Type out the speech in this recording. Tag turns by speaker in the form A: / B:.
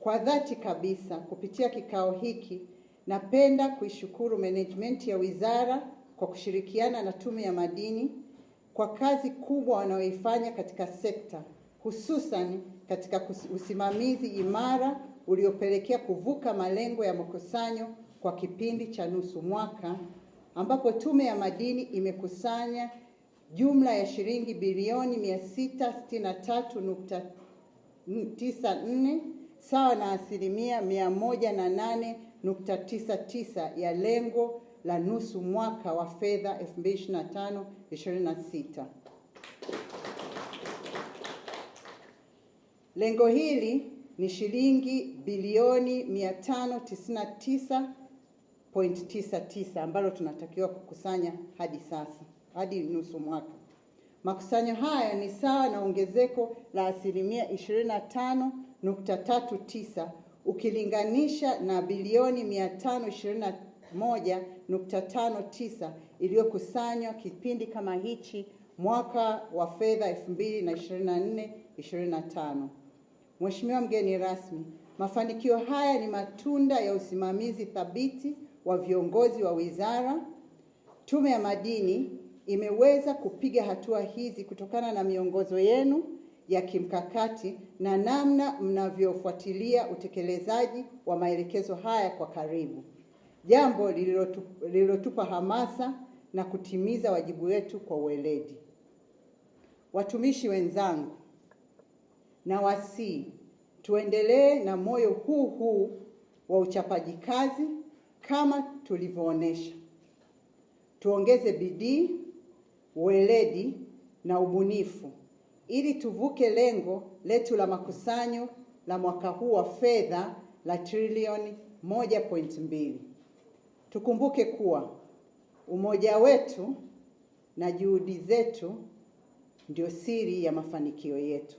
A: Kwa dhati kabisa, kupitia kikao hiki, napenda kuishukuru management ya wizara kwa kushirikiana na Tume ya Madini kwa kazi kubwa wanayoifanya katika sekta, hususan katika usimamizi imara uliopelekea kuvuka malengo ya makusanyo kwa kipindi cha nusu mwaka, ambapo Tume ya Madini imekusanya jumla ya shilingi bilioni 663.94 sawa na 108.99 ya lengo la nusu mwaka wa fedha 2025/26. Lengo hili ni shilingi bilioni 599.99 ambalo tunatakiwa kukusanya hadi nusu mwaka. Makusanyo haya ni sawa na ongezeko la 25.39 ukilinganisha na bilioni 521.59 iliyokusanywa kipindi kama hichi mwaka wa fedha 2024/25. Mheshimiwa mgeni rasmi, mafanikio haya ni matunda ya usimamizi thabiti wa viongozi wa wizara. Tume ya Madini imeweza kupiga hatua hizi kutokana na miongozo yenu ya kimkakati na namna mnavyofuatilia utekelezaji wa maelekezo haya kwa karibu, jambo lililotupa hamasa na kutimiza wajibu wetu kwa uweledi. Watumishi wenzangu, nawasihi tuendelee na moyo huu wa uchapaji kazi kama tulivyoonesha. Tuongeze bidii, uweledi na ubunifu ili tuvuke lengo letu la makusanyo la mwaka huu wa fedha la trilioni 1.2. Tukumbuke kuwa umoja wetu na juhudi zetu ndio siri ya mafanikio yetu.